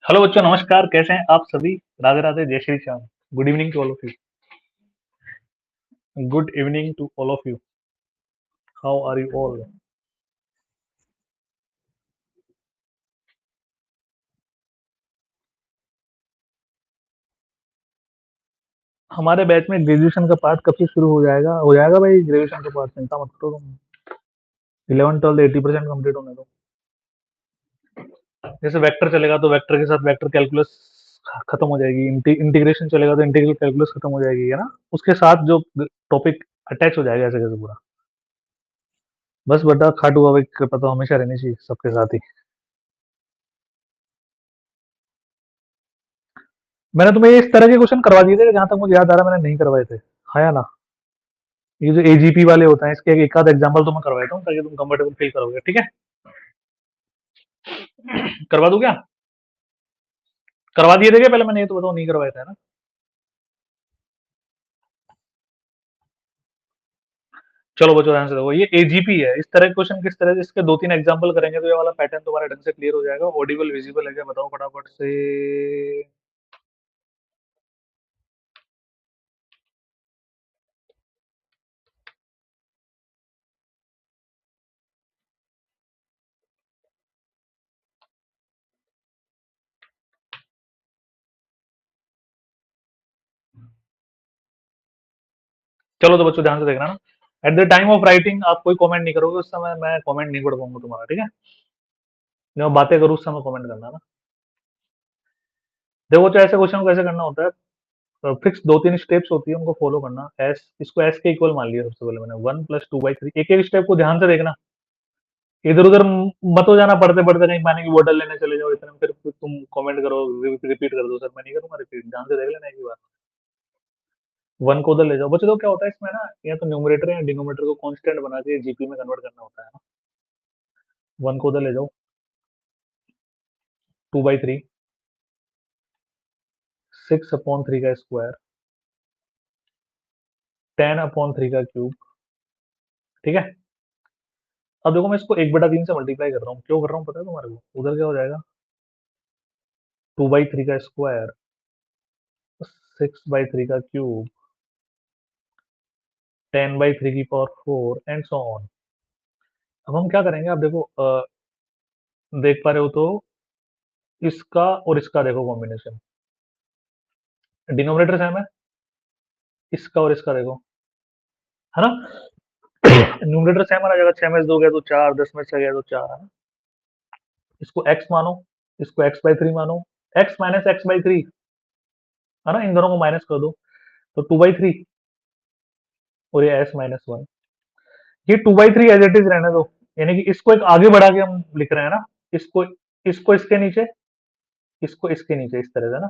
Hello बच्चों, नमस्कार। कैसे हैं आप सभी? राधे राधे, जय Shri Shyam. Good evening to all of you. Good evening to all of you. How are you all? हमारे बैच में ग्रेजुएशन का पार्ट कब से शुरू हो जाएगा भाई। ग्रेजुएशन का पार्ट चिंता मत करो तुम। 11 12 80% कंप्लीट होने दो। जैसे वेक्टर चलेगा तो वेक्टर के साथ वेक्टर कैलकुलस खत्म हो जाएगी। इंटीग्रेशन चलेगा तो इंटीग्रल कैलकुलस खत्म हो जाएगी, है ना। उसके साथ जो टॉपिक अटैच हो जाएगा ऐसे कैसे पूरा। बस बेटा, खाटू बाबा की कृपा तो हमेशा रहनी चाहिए सबके साथ ही। मैंने तुम्हें इस तरह के क्वेश्चन करवा दिए थे, जहां तक मुझे याद आ रहा है मैंने नहीं करवाए थे। हाँ या ना? ये जो एजीपी वाले होते हैं, इसके एक आध एग्जांपल तो मैं करवा देता हूँ ताकि तुम कंफर्टेबल फील करोगे। ठीक है, करवा दूं क्या? करवा दिए थे क्या पहले? मैंने ये तो बताओ, नहीं करवाए थे ना? चलो बच्चों, ध्यान से देखो, ये एजीपी है। इस तरह के क्वेश्चन किस तरह से, इसके दो तीन एग्जांपल करेंगे तो ये वाला पैटर्न तुम्हारे ढंग से क्लियर हो जाएगा। ऑडिबल विजिबल है क्या, बताओ फटाफट से। चलो तो बच्चों, ध्यान से देखना ना। At the time of writing आप कोई कमेंट नहीं करोगे, उस समय मैं कमेंट नहीं पढ़ पाऊंगा तुम्हारा। ठीक है, जब मैं बातें करूँ उस समय कमेंट करना ना। देखो, तो ऐसे क्वेश्चन को कैसे करना होता है। फिक्स दो तीन स्टेप्स होती है, उनको फॉलो करना। एस, इसको एस के इक्वल मान लिया सबसे पहले मैंने। 1 + 2/3, एक एक स्टेप को ध्यान से देखना। इधर उधर मत हो जाना पढ़ते पढ़ते, कहीं पानी की बोतल लेने चले जाओ इतने में, फिर तुम कमेंट करो, रिपीट कर दो। सर मैं नहीं करूंगा रिपीट, ध्यान से देख लेना एक ही बार। वन को उधर ले जाओ बच्चों। तो क्या होता है इसमें ना, या तो न्यूमरेटर या डिनोमिनेटर को कांस्टेंट बना के जीपी में कन्वर्ट करना होता है ना। वन को उधर ले जाओ। 2/3, 6/3 का स्क्वायर, 10/3 का क्यूब। ठीक है, अब देखो मैं इसको 1/3 से मल्टीप्लाई कर रहा हूँ। क्यों कर रहा हूँ पता है तुम्हारे को? उधर क्या हो जाएगा, 2/3 का स्क्वायर, 6/3 का क्यूब, 10/3 की पावर 4 एंड सो ऑन। अब हम क्या करेंगे, आप देखो, देख पा रहे हो तो इसका और इसका देखो कॉम्बिनेशन। डिनोमिनेटर सेम है, इसका और इसका देखो, है ना। न्यूमरेटर सेम आ जाएगा। 6 में से 2 गया तो 4, 10 में से गया तो 4, है ना। इसको x मानो, इसको x/3 मानो। x माइनस x/3, है ना, इन दोनों को माइनस कर दो तो 2/3, और ये s-1। ये 2/3 एज इट इज रहने दो, यानी कि इसको एक आगे बढ़ा के हम लिख रहे हैं ना। इसको इसको इसके नीचे, इसको इसके नीचे, इस तरह से ना।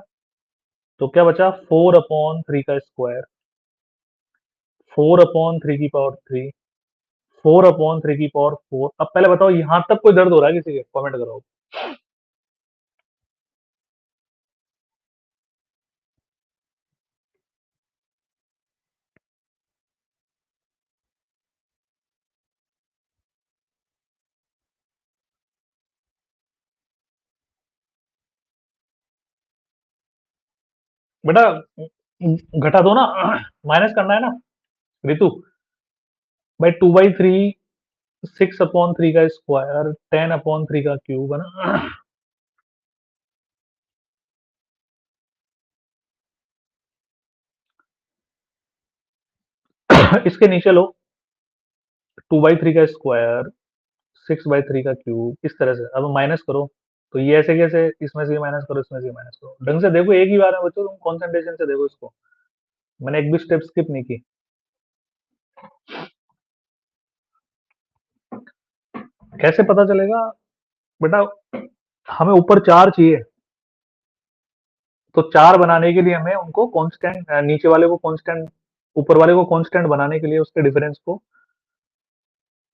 तो क्या बचा, 4/3 का स्क्वायर, 4/3 की पावर 3, 4/3 की पावर 4। अब पहले बताओ, यहां तक कोई दर्द हो रहा है किसी के? कमेंट करो। बेटा घटा दो ना, माइनस करना है ना रितु। भाई 2/3, 6/3 का स्क्वायर, 10/3 का क्यूब, है ना। इसके नीचे लो, 2/3 का स्क्वायर, 6/3 का क्यूब, इस तरह से। अब माइनस करो तो ये ऐसे कैसे, इसमें से माइनस करो, इसमें से माइनस करो। ढंग से देखो, एक ही बार में बच्चों, तुम कंसंट्रेशन से देखो इसको। मैंने एक भी स्टेप स्किप नहीं की। कैसे पता चलेगा बेटा? हमें ऊपर चार चाहिए, तो चार बनाने के लिए हमें उनको कांस्टेंट, नीचे वाले को कांस्टेंट, ऊपर वाले को कांस्टेंट बनाने के लिए उसके डिफरेंस को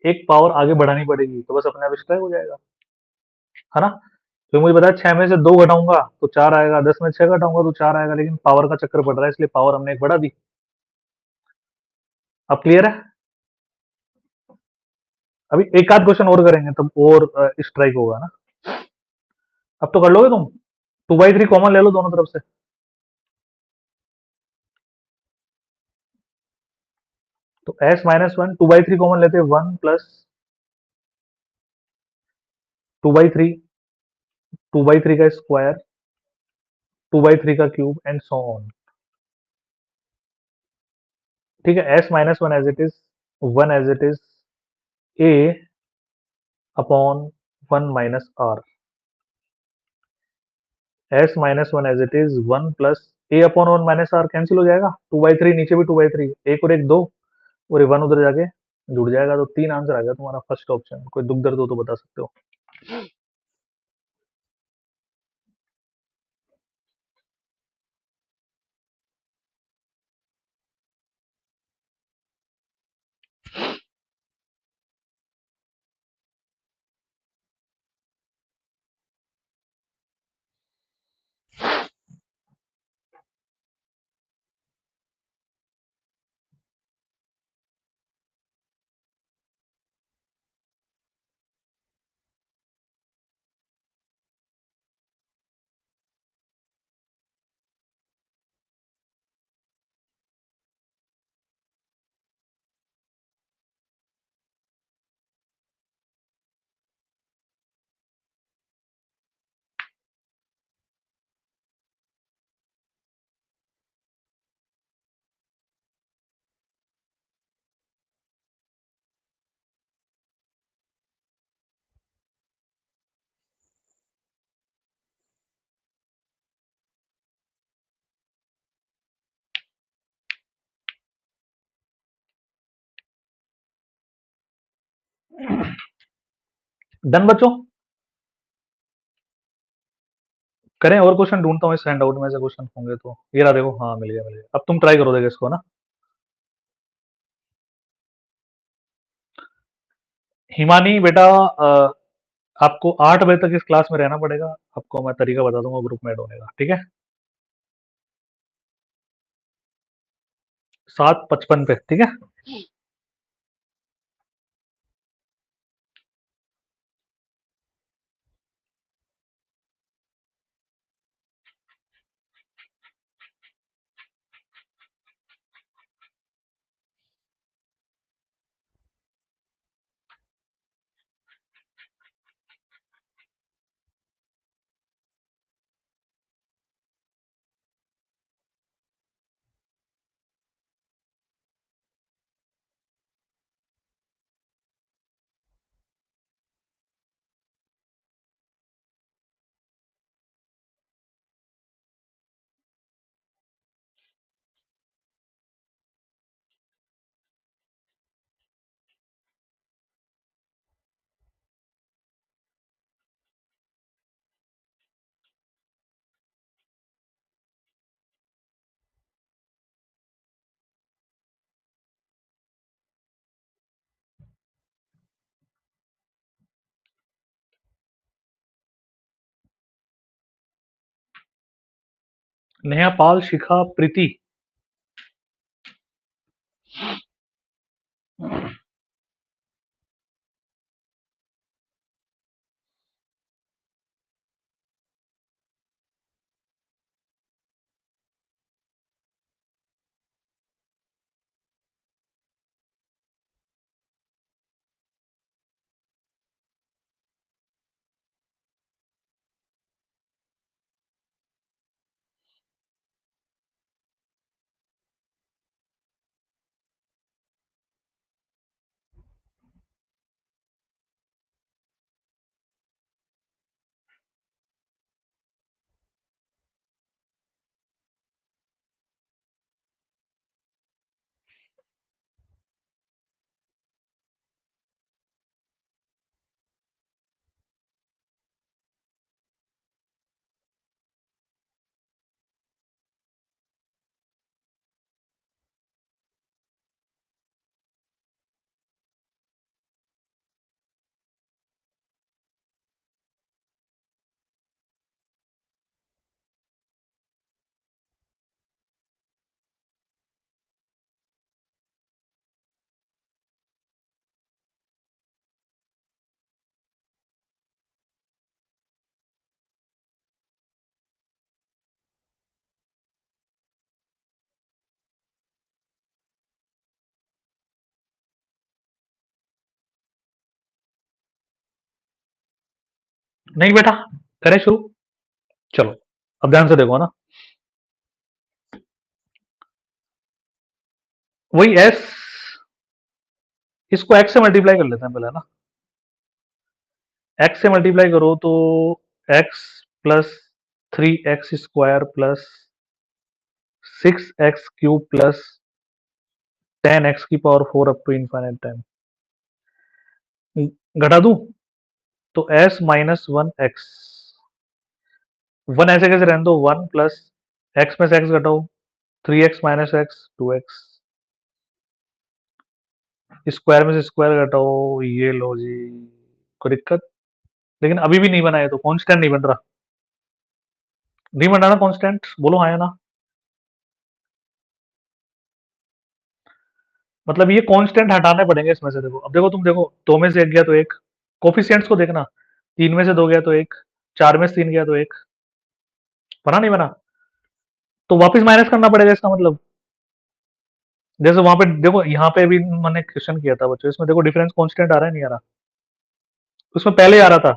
एक पावर आगे बढ़ानी पड़ेगी, तो बस अपने आप स्क्वायर हो जाएगा, है ना। तो मुझे पता है 6 में से 2 घटाऊंगा तो 4 आएगा, 10 में 6 घटाऊंगा तो 4 आएगा, लेकिन पावर का चक्कर पड़ रहा है, इसलिए पावर हमने एक बढ़ा दी। अब क्लियर है? अभी एक आध क्वेश्चन और करेंगे तब और स्ट्राइक होगा ना। अब तो कर लोगे तुम? 2/3 कॉमन ले लो दोनों तरफ से। तो s-1 2/3 कॉमन लेते हैं, 1 प्लस 2/3, 2/3 का स्क्वायर, 2/3 का क्यूब एंड सो ऑन। ठीक है, s-1 as it is, 1 as it is, a upon 1 minus r। s-1 as it is 1 plus a upon 1 minus r cancel हो जाएगा, 2/3 नीचे भी 2/3, एक और एक दो, और ये 1 उधर जाके जुड़ जाएगा। तो 3 आंसर आ गया तुम्हारा फर्स्ट ऑप्शन। कोई दुख दर्द हो तो बता सकते हो। डन बच्चों, करें और क्वेश्चन ढूंढता हूँ इस हैंड आउट में से क्वेश्चन होंगे तो। ये रहा देखो, हाँ मिल गया मिल गया। अब तुम ट्राई करो देखो इसको ना। हिमानी बेटा, आपको 8 बजे तक इस क्लास में रहना पड़ेगा। आपको मैं तरीका बता दूंगा ग्रुप में ऐड होने का, ठीक है? 7:55 पे, ठीक है? नेहा, पाल, शिखा, प्रीति। नहीं बेटा, करें शुरू। चलो, अब ध्यान से देखो ना, वही एस, इसको एक्स से मल्टीप्लाई कर लेते हैं पहले ना। एक्स से मल्टीप्लाई करो तो x plus 3x² plus 6x³ plus 10x⁴ up to infinite time. घटा दूं तो s-1 x, वन ऐसे कैसे रहने दो, 1 प्लस एक्स में से एक्स घटाओ, 3x minus x 2x, square में से स्क्वायर घटाओ, ये लो जी। कोई दिक्कत? लेकिन अभी भी नहीं बना है, तो कांस्टेंट नहीं बन रहा। नहीं बन रहा ना कांस्टेंट, बोलो हाँ या ना। मतलब ये कांस्टेंट हटाने पड़ेंगे इसमें से। देखो अब, देखो तुम देखो, दो में से एक गया तो एक, कोफिशिएंट्स को देखना, तीन में से दो गया तो एक, चार में से तीन गया तो एक, बना नहीं बना, तो वापस माइनस करना पड़ेगा इसका मतलब। जैसे वहां पे देखो, यहाँ पे भी मैंने क्वेश्चन किया था बच्चों, इसमें देखो डिफरेंस कांस्टेंट आ रहा है नहीं आ रहा, उसमें पहले ही आ रहा था।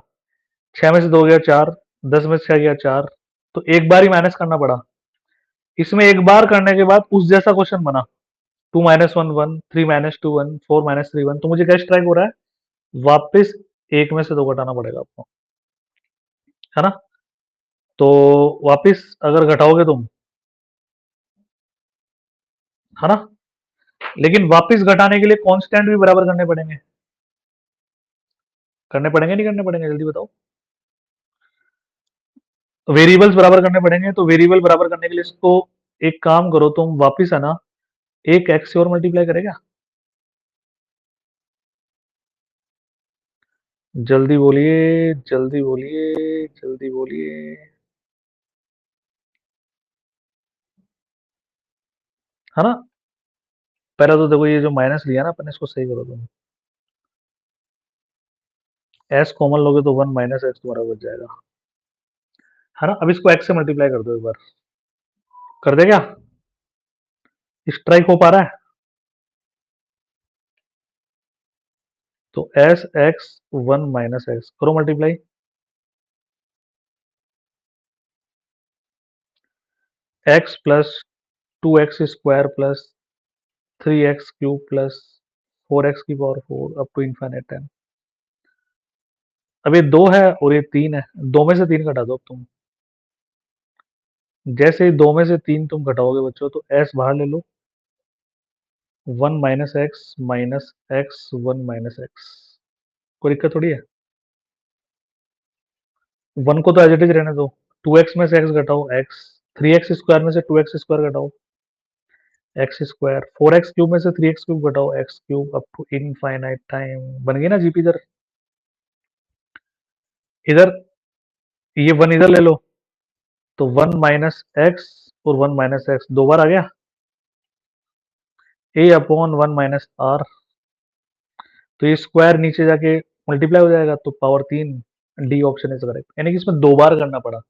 छह में से दो गया चार, 10 में से छह गया चार, तो एक बार ही माइनस करना पड़ा। इसमें एक बार करने के बाद उस जैसा क्वेश्चन बना, 2-1 1, 3-2 1, 4-3 1, तो मुझे क्या स्ट्राइक हो रहा है, वापस एक में से दो घटाना पड़ेगा आपको, है ना। तो वापस अगर घटाओगे तुम, है ना, लेकिन वापस घटाने के लिए कांस्टेंट भी बराबर करने पड़ेंगे। करने पड़ेंगे नहीं करने पड़ेंगे, जल्दी बताओ। वेरिएबल्स बराबर करने पड़ेंगे, तो वेरिएबल बराबर करने के लिए इसको एक काम करो तुम, वापस है ना, एक एक्स से और मल्टीप्लाई करेगा। जल्दी बोलिए, जल्दी बोलिए, जल्दी बोलिए, है ना। पहले तो देखो, ये जो माइनस लिया ना अपन, इसको सही करो तुम। एस कॉमन लोगे तो 1 - एक्स तुम्हारा बच जाएगा, है ना। अब इसको एक्स से मल्टीप्लाई कर दो एक बार, कर दे क्या, स्ट्राइक हो पा रहा है। तो एस एक्स 1 - एक्स करो multiply, x plus 2x² plus 3x³ plus 4x⁴ up to infinite time. अब ये दो है और ये तीन है, दो में से तीन घटा दो अब तुम। जैसे ही दो में से तीन तुम घटाओगे बच्चों, तो एस बाहर ले लो, 1 - एक्स - एक्स 1 - एक्स, कोई दिक्कत थोड़ी है। वन को तो एज इट इज रहने दो, 2x में से एक्स घटाओ एक्स, 3x² में से 2x² घटाओ x², 4x³ में से 3x³ घटाओ x³ up to infinite time. बन गई ना जीपी। इधर, इधर ये वन इधर ले लो, तो 1 - एक्स और 1 - एक्स दो बार आ गया, a/1 - r, तो ये स्क्वायर नीचे जाके मल्टीप्लाई हो जाएगा, तो power 3, D option is correct. यानी कि इसमें दो बार करना पड़ा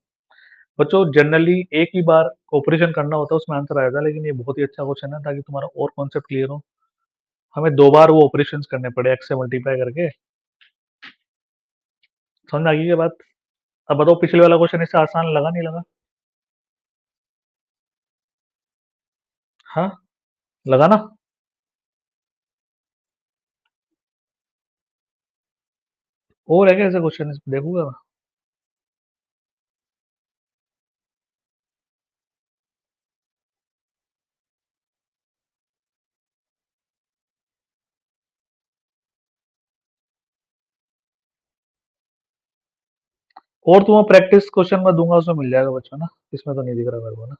बच्चों। जनरली एक ही बार ऑपरेशन करना होता है, उसमें आंसर आया था, लेकिन ये बहुत ही अच्छा क्वेश्चन है, ताकि तुम्हारा और कॉन्सेप्ट क्लियर हो। हमें दो बार वो ऑपरेशंस करने पड़े एक्स से मल्टीप्लाई करके। समझ में आ गई ये बात। अब बताओ, पिछले वाला क्वेश्चन इससे आसान लगा नहीं लगा? हाँ, लगा ना। और है क्या ऐसे क्वेश्चन, देखूंगा मैं। और तुम्हें प्रैक्टिस क्वेश्चन मैं दूंगा, उसमें मिल जाएगा बच्चों ना। इसमें तो नहीं दिख रहा मेरे को ना।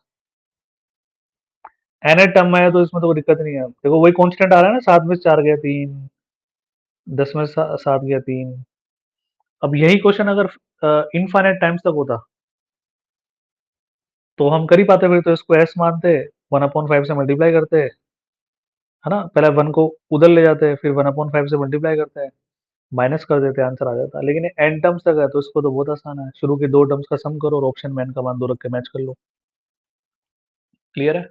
एन टर्म में है तो इसमें तो कोई दिक्कत नहीं है। देखो वही कांस्टेंट आ रहा है ना, 7 में से 4 गया 3, 10 में से 7 गया 3। अब यही क्वेश्चन अगर इनफाइनाइट टाइम्स तक होता, तो हम कर ही पाते। फिर तो इसको एस मानते, 1/5 से मल्टीप्लाई करते, है ना। पहले वन को उधर ले जाते, फिर 1/5 से मल्टीप्लाई करते हैं, माइनस कर देते, आंसर आ जाता। लेकिन एन टर्म्स तक है तो इसको तो बहुत आसान है, शुरू के दो टर्म्स का सम करो और ऑप्शन में n का मान दो रख के मैच कर लो। क्लियर है?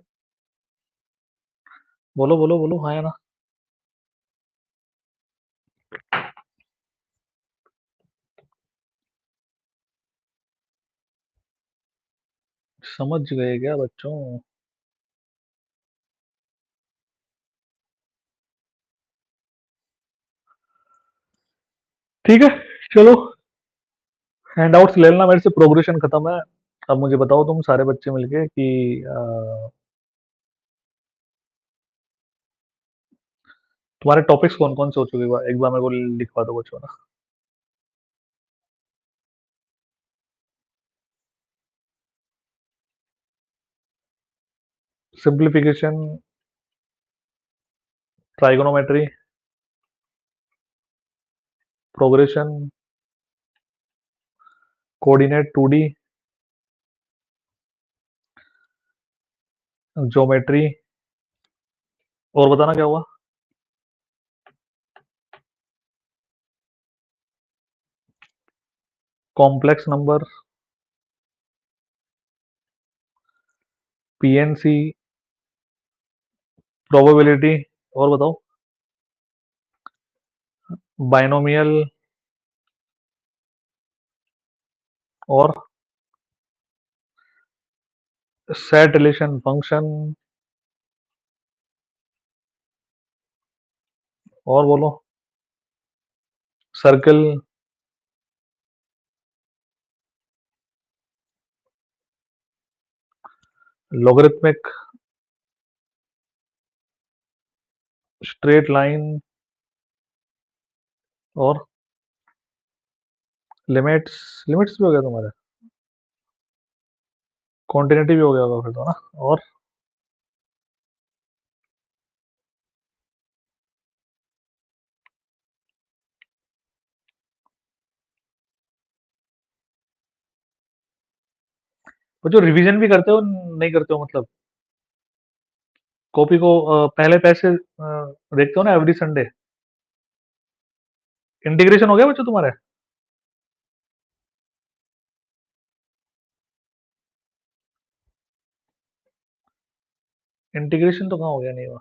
बोलो बोलो बोलो, हाँ या ना। समझ गए क्या बच्चों? ठीक है, चलो हैंडआउट्स ले लेना मेरे से, प्रोग्रेशन खत्म है। अब मुझे बताओ तुम सारे बच्चे मिलके कि तुम्हारे टॉपिक्स कौन-कौन से हो चुके हैं? एक बार मेरे को लिखवा दो बच्चों ना। Simplification, trigonometry, progression, coordinate 2D, geometry, और बताना क्या हुआ? कॉम्प्लेक्स नंबर, पीएनसी, प्रोबेबिलिटी, और बताओ? बाइनोमियल, और सेट रिलेशन फंक्शन, और बोलो? सर्कल, लॉगरिथमिक, स्ट्रेट लाइन, और लिमिट्स। लिमिट्स भी हो गया तुम्हारा? कॉन्टिन्यूटी भी हो गया होगा फिर तो ना? और वो जो रिवीजन भी करते हो नहीं करते हो, मतलब कॉपी को पहले पैसे देखते हो ना एवरी संडे? इंटीग्रेशन हो गया बच्चों तुम्हारे? इंटीग्रेशन तो कहाँ हो गया, नहीं हुआ?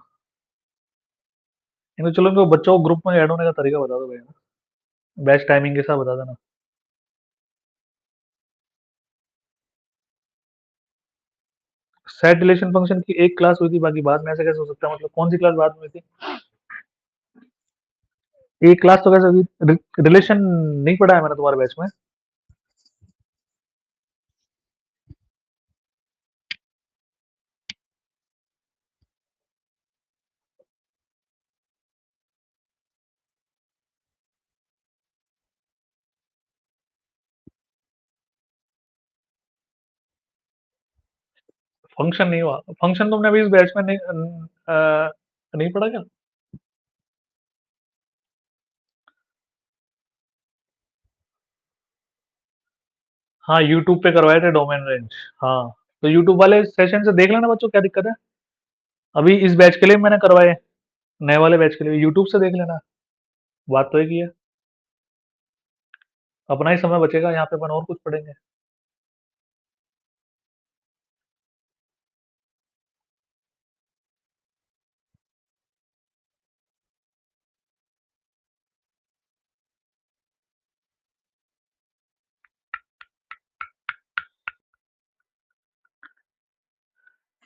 इनको चलो, इनको बच्चों को ग्रुप में ऐड होने का तरीका बता दो भैया। बैच टाइमिंग के साथ बता देना। सेट रिलेशन फंक्शन की एक क्लास हुई थी, बाकी बाद में ऐसे कैसे हो सकता है? मतलब कौन सी क्लास बाद में हुई थी? एक क्लास तो कैसे हुई? रिलेशन नहीं पढ़ा है मैंने तुम्हारे बैच में। फंक्शन नहीं हुआ? फंक्शन तुमने अभी इस बैच में नहीं नहीं पढ़ा क्या? हाँ, यूट्यूब पे करवाए थे डोमेन रेंज। हाँ, तो यूट्यूब वाले सेशन से देख लेना बच्चों, क्या दिक्कत है? अभी इस बैच के लिए मैंने करवाए, नए वाले बैच के लिए यूट्यूब से देख लेना। बात तो एक ही है। अपना ही समय बचेगा, यहाँ पे अपन और कुछ पढ़ेंगे।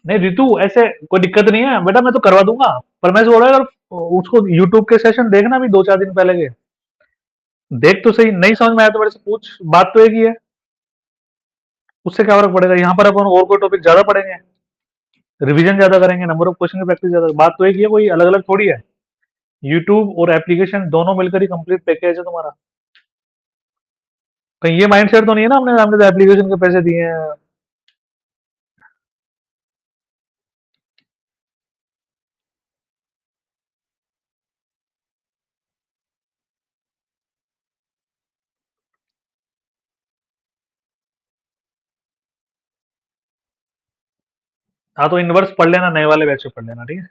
नहीं रितु, ऐसे कोई दिक्कत नहीं है बेटा, मैं तो करवा दूंगा। पर मैं बोल रहा अगर उसको यूट्यूब के सेशन देखना भी 2-4 दिन पहले के, देख तो सही, नहीं समझ में आया तो मेरे से पूछ, बात तो एक ही है। उससे क्या फर्क पड़ेगा? यहाँ पर अपन और कोई टॉपिक ज्यादा पढ़ेंगे, रिवीजन ज्यादा करेंगे, नंबर ऑफ क्वेश्चन की प्रैक्टिस ज्यादा, बात तो एक ही है, कोई अलग अलग थोड़ी है। यूट्यूब और एप्लीकेशन दोनों मिलकर ही कंप्लीट पैकेज है तुम्हारा। कहीं ये माइंडसेट तो नहीं है ना हमने हमने तो एप्लीकेशन के पैसे दिए हैं? हाँ, तो इनवर्स पढ़ लेना, नए वाले बैच से पढ़ लेना, ठीक है?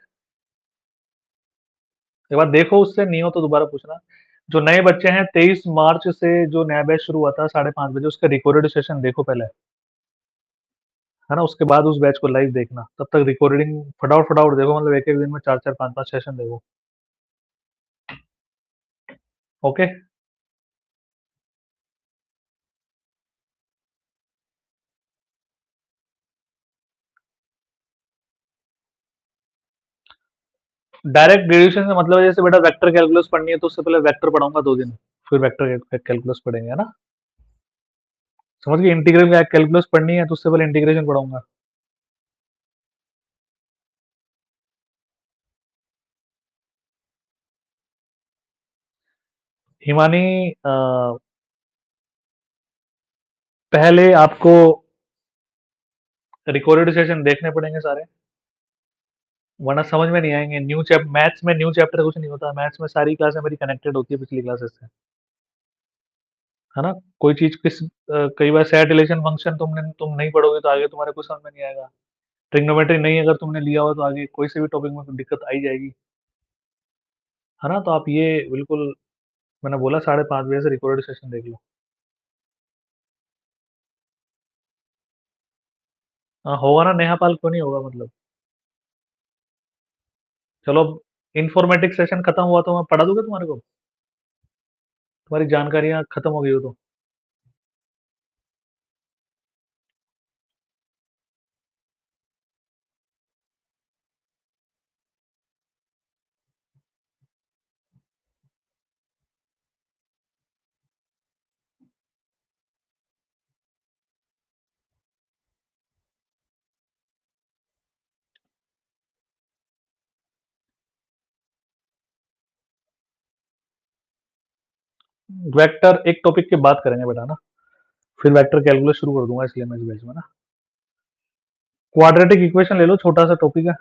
एक बार देखो, उससे नहीं हो तो दोबारा पूछना। जो नए बच्चे हैं, 23 मार्च से जो नया बैच शुरू हुआ था 5:30 बजे, उसका रिकॉर्डेड सेशन देखो पहले, है ना? उसके बाद उस बैच को लाइव देखना, तब तक रिकॉर्डिंग फटाफट फटाफट देखो, मतलब एक एक दिन में 4-4 5-5 सेशन देखो। ओके। डायरेक्ट डेरिवेशन से मतलब है जैसे बेटा वेक्टर कैलकुलस पढ़नी है तो उससे पहले वेक्टर पढ़ाऊंगा 2 दिन, फिर वेक्टर कैलकुलस पढ़ेंगे, है ना? समझ गए? इंटीग्रल कैलकुलस पढ़नी है तो उससे पहले इंटीग्रेशन पढ़ाऊंगा। हिमानी, पहले आपको रिकॉर्डेड सेशन देखने पड़ेंगे सारे, वरना समझ में नहीं आएंगे। मैथ्स में न्यू चैप्टर कुछ नहीं होता, मैथ्स में सारी क्लासें मेरी कनेक्टेड होती है पिछली क्लासेस से, है ना? कोई चीज कई बार सेट रिलेशन फंक्शन तुम नहीं पढ़ोगे तो आगे तुम्हारे कुछ समझ में नहीं आएगा। ट्रिग्नोमेट्री नहीं अगर तुमने लिया हो तो आगे कोई से भी टॉपिक में दिक्कत आई जाएगी, है ना? तो आप ये बिल्कुल, मैंने बोला 5:30 बजे से रिकॉर्डेड सेशन देख लो। हाँ होगा ना, नेहा पाल क्यों नहीं होगा मतलब। चलो, इन्फॉर्मेटिक सेशन खत्म हुआ तो मैं पढ़ा दूंगा तुम्हारे को, तुम्हारी जानकारियां खत्म हो गई हो तो। वेक्टर एक टॉपिक के बात करेंगे बेटा ना, फिर वेक्टर कैलकुलस शुरू कर दूंगा इसलिए मैं इस बैच में ना। क्वाड्रेटिक इक्वेशन ले लो, छोटा सा टॉपिक है,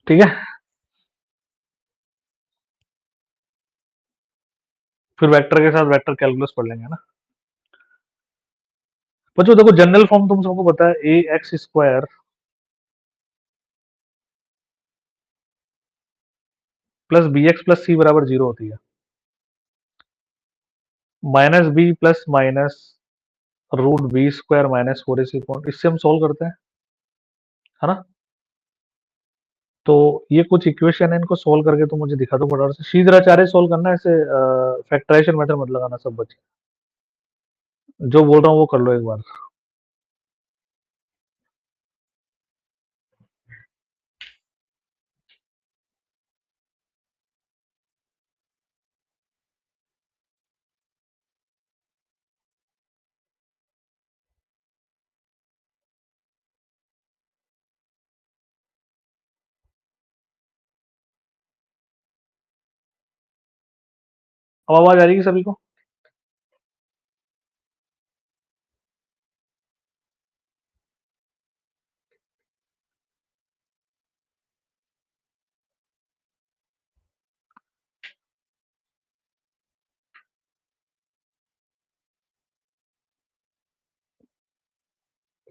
ठीक है? फिर वेक्टर के साथ वेक्टर कैलकुलस पढ़ लेंगे ना। बच्चों देखो, जनरल फॉर्म तुम सबको पता है, a x square plus b x plus c बराबर 0 होती है, minus b plus minus root b square minus 4ac point, इससे हम सोल्व करते हैं, है ना? तो ये कुछ इक्वेशन है, इनको सोल्व करके तो मुझे दिखा दो फटाफट से, शीघ्राचार्य सोल्व करना है, ऐसे फैक्टराइजेशन मेथड मत लगाना सब बच्चे, जो बोल रहा हूँ वो कर लो एक बार। अब आवाज आ रही है सभी को?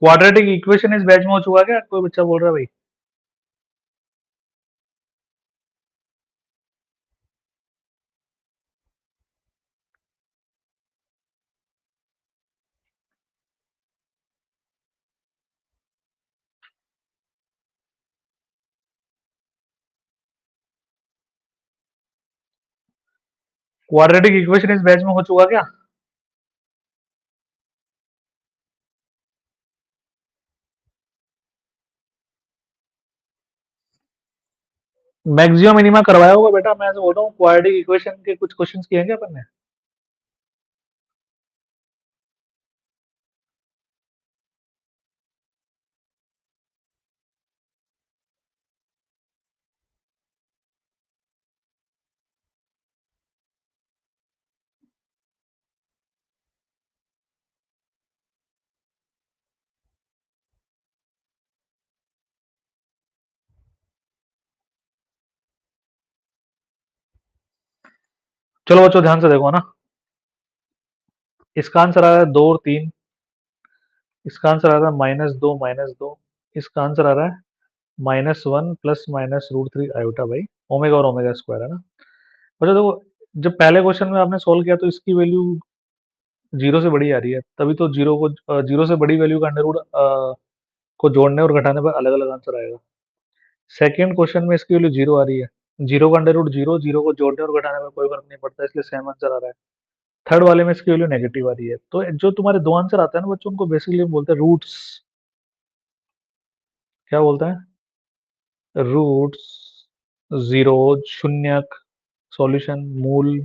क्वाड्रेटिक इक्वेशन इस बैच में हो चुका क्या, कोई बच्चा बोल रहा है भाई? क्वाड्रेटिक इक्वेशन इस बैच में हो चुका क्या? मैक्सिमम मिनिमा करवाया होगा बेटा, मैं ऐसे बोल रहा हूँ, क्वाड्रेटिक इक्वेशन के कुछ क्वेश्चंस किए हैं क्या अपन ने? चलो बच्चों ध्यान से देखो ना, इसका आंसर आ रहा है 2 और 3, इसका आंसर आ रहा है -2 -2, इसका आंसर आ रहा है -1 plus minus root 3 iota by omega और ओमेगा स्क्वायर, है ना? अच्छा देखो, जब पहले क्वेश्चन में आपने सोल्व किया तो इसकी वैल्यू 0 से बड़ी आ रही है, तभी तो 0 से बड़ी वैल्यू का अंडर रूट को जोड़ने और घटाने पर अलग अलग आंसर आएगा। सेकंड क्वेश्चन में इसकी वैल्यू 0 आ रही है, 0 का अंडर रूट 0, 0 को जोड़ने और घटाने में कोई फर्क नहीं पड़ता, इसलिए सेम आंसर आ रहा है। थर्ड वाले में इसकी वैल्यू नेगेटिव आ रही है। तो जो तुम्हारे दो आंसर आता है ना बच्चों, उनको बेसिकली बोलते हैं रूट्स। क्या बोलते हैं? रूट्स, जीरो, शून्यक, सॉल्यूशन, मूल।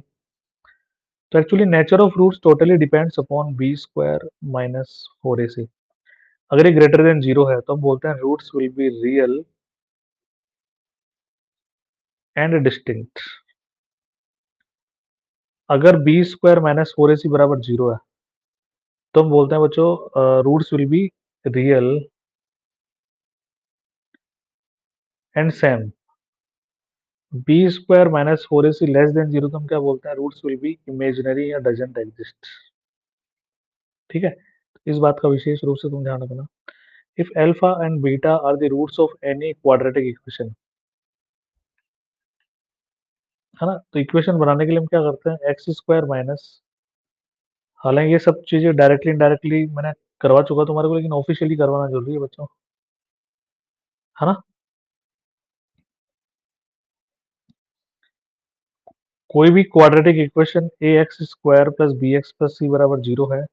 तो actually nature of roots totally depends upon b square minus four a c. अगर ये ग्रेटर देन जीरो है तो हम बोलते हैं roots will be real and distinct. अगर b square minus four a c बराबर जीरो है तो हम बोलते हैं बच्चों roots will be real and same. B square minus four a c less than zero तो हम क्या बोलते हैं? रूट्स विल बी इमेजिनरी या डजंट एग्जिस्ट। ठीक है, इस बात का विशेष रूप से तुम ध्यान रखना। If alpha and beta are the roots of any quadratic equation, है ना, तो इक्वेशन बनाने के लिए हम क्या करते हैं? एक्स स्क्वायर माइनस, हालांकि ये सब चीजें डायरेक्टली इनडायरेक्टली मैंने करवा चुका तुम्हारे को, लेकिन ऑफिशियली करवाना जरूरी है बच्चों, है ना। कोई भी quadratic equation a x square plus b x plus c बराबर जीरो है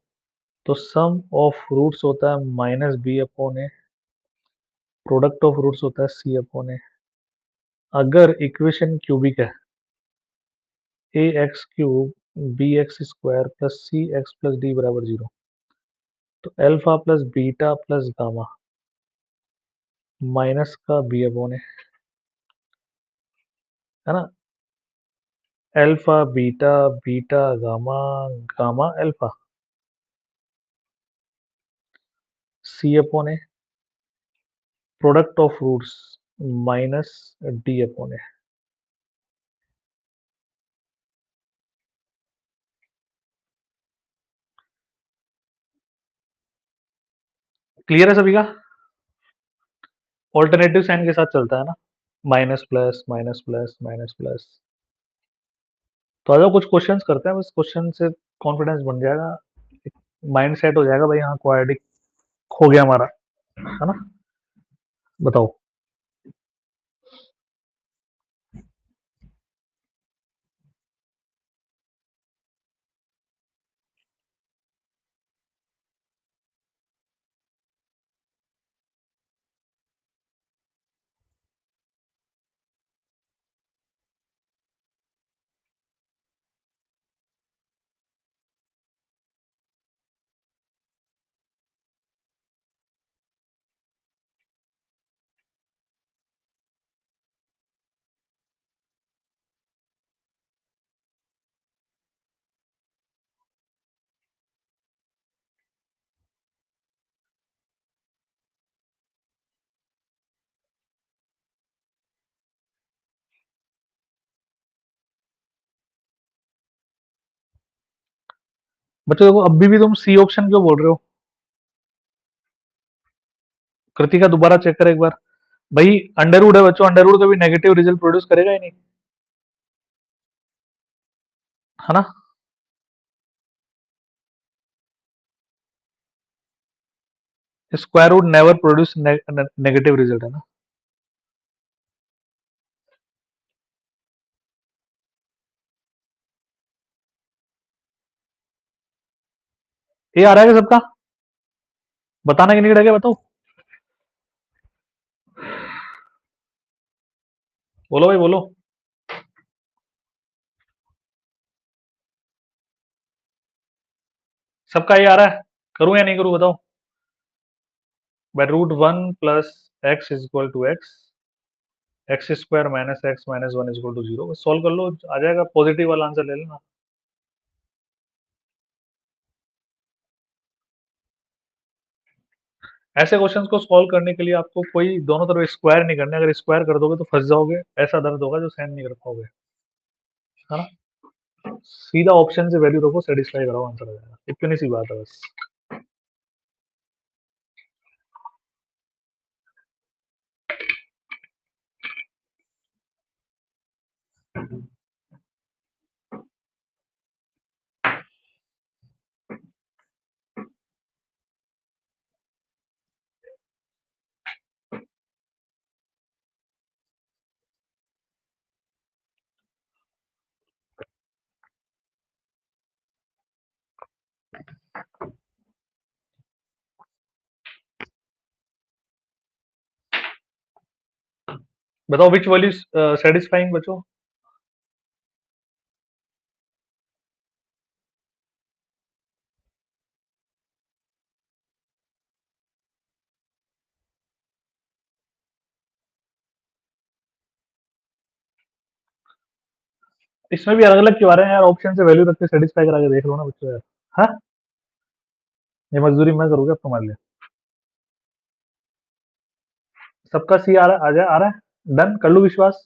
तो सम ऑफ रूट्स होता है minus b upon a, product of roots होता है सी अपॉन ए। अगर इक्वेशन क्यूबिक है, a x cube b x square plus c x plus d बराबर जीरो, तो alpha plus beta plus gamma minus का b upon a, है ना। Alpha beta, beta gamma, gamma alpha, c upon a, product of roots minus d upon a. Clear है सभी का? Alternative sign के साथ चलता है ना, minus plus minus plus minus plus. तो आ जाओ कुछ क्वेश्चंस करते हैं, बस क्वेश्चन से कॉन्फिडेंस बन जाएगा, माइंड सेट हो जाएगा भाई, हाँ क्वाड्रेटिक हो गया हमारा, है ना। बताओ। बच्चों देखो, अभी भी तुम सी ऑप्शन क्यों बोल रहे हो? कृतिका दोबारा चेक कर एक बार। भाई अंडरवुड है बच्चों, अंडरवुड कभी नेगेटिव रिजल्ट प्रोड्यूस करेगा ही नहीं, है ना। Square root never produce negative result, है ना। ये आ रहा है क्या सबका? बताना कि नहीं रह गया, बताओ। बोलो भाई बोलो। सबका ये आ रहा है? करूं या नहीं करूं बताओ। By root one plus x is equal to x, x square minus x minus one is equal to zero, solve कर लो, आ जाएगा, पॉजिटिव वाला आंसर ले लेना। ऐसे क्वेश्चंस को सॉल्व करने के लिए आपको कोई दोनों तरफ स्क्वायर नहीं करने, अगर स्क्वायर कर दोगे तो फंस जाओगे, ऐसा दर्द होगा जो सहन नहीं कर पाओगे, है ना। सीधा ऑप्शन से वैल्यू रखो, सेटिस्फाई कराओ, आंसर आ जाएगा, इतनी सी बात है बस। बताओ विच वैल्यू सेटिस्फाइंग बच्चों? इसमें भी अलग अलग क्यों आ रहे हैं यार? ऑप्शन से वैल्यू रख के सेटिस्फाई करा के देख लो ना बच्चों यार। हाँ, ये मजदूरी मैं करूँगा अब तुम्हारे लिए। सबका सी आ रहा, आ जा, आ रहा है। डन कर लूँ विश्वास।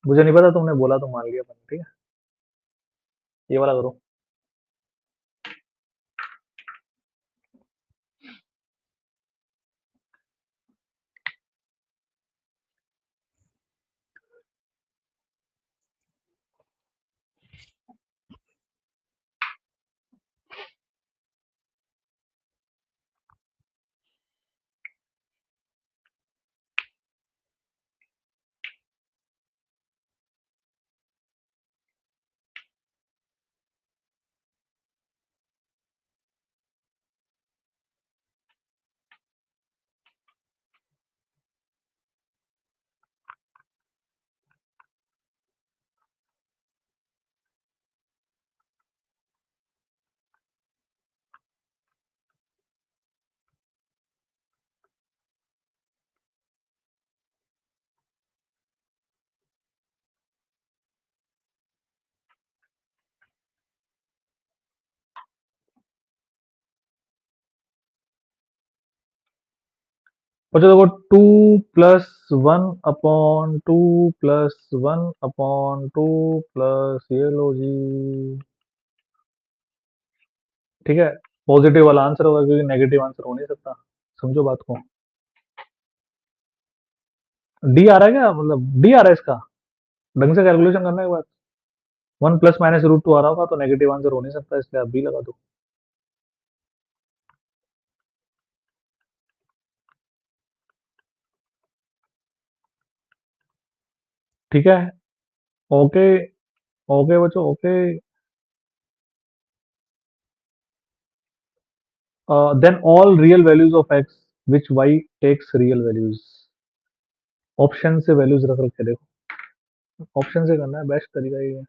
मुझे नहीं पता, तुमने बोला तो मान लिया मैंने, ठीक है। ये वाला करो। बच्चों देखो, two plus one upon two plus one upon two plus, ये लो जी। ठीक है, पॉजिटिव वाला आंसर होगा क्योंकि नेगेटिव आंसर हो नहीं सकता। समझो बात को। डी आ रहा है क्या? मतलब डी आ रहा है इसका? ढंग से कैलकुलेशन करने के बाद one plus minus root two आ रहा होगा तो नेगेटिव आंसर हो नहीं सकता, इसलिए आप बी लगा दो। ठीक है। ओके। ओके बच्चों, okay. Then all real values of x which y takes real values. Option से वैल्यूज रख रख के देखो। ऑप्शन से करना है, बेस्ट तरीका ये है।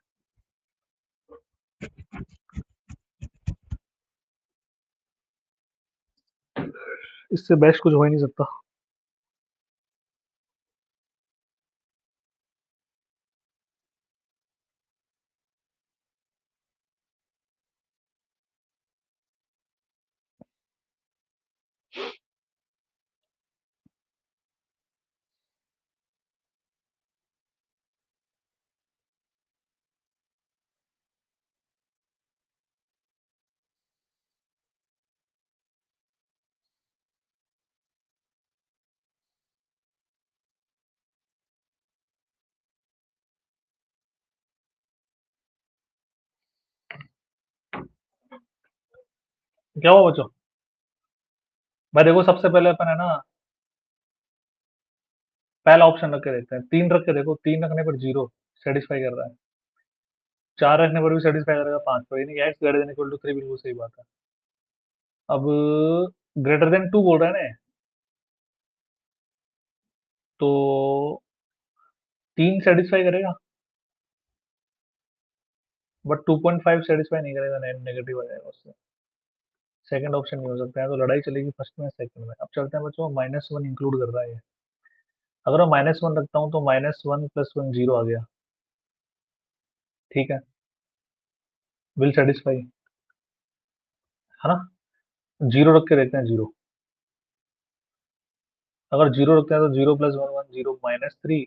इससे बेस्ट कुछ हो ही नहीं सकता। क्या हुआ बच्चों? भाई देखो, सबसे पहले अपन है ना, पहला ऑप्शन रख के देखते हैं। तीन रख के देखो, तीन रखने पर जीरो सेटिस्फाई कर रहा है। चार रखने पर भी सेटिस्फाई करेगा, पांच पर, यानी x greater than equal to three, बिल्कुल सही बात है। अब ग्रेटर देन टू बोल रहा है ना, तो तीन सेटिस्फाई करेगा, बट 2.5 सेटिस्फाई नहीं करेगा, नेगेटिव आ जाएगा उससे। सेकंड ऑप्शन नहीं हो सकता है, तो लड़ाई चलेगी फर्स्ट में सेकंड में। अब चलते हैं बच्चों, माइनस वन इंक्लूड कर रहा है ये। अगर मैं माइनस वन रखता हूँ तो minus one plus one zero आ गया। ठीक है, विल सेटिस्फाई, है ना। जीरो रख के देखते हैं, जीरो। अगर जीरो रखते हैं तो zero plus one one, zero minus three,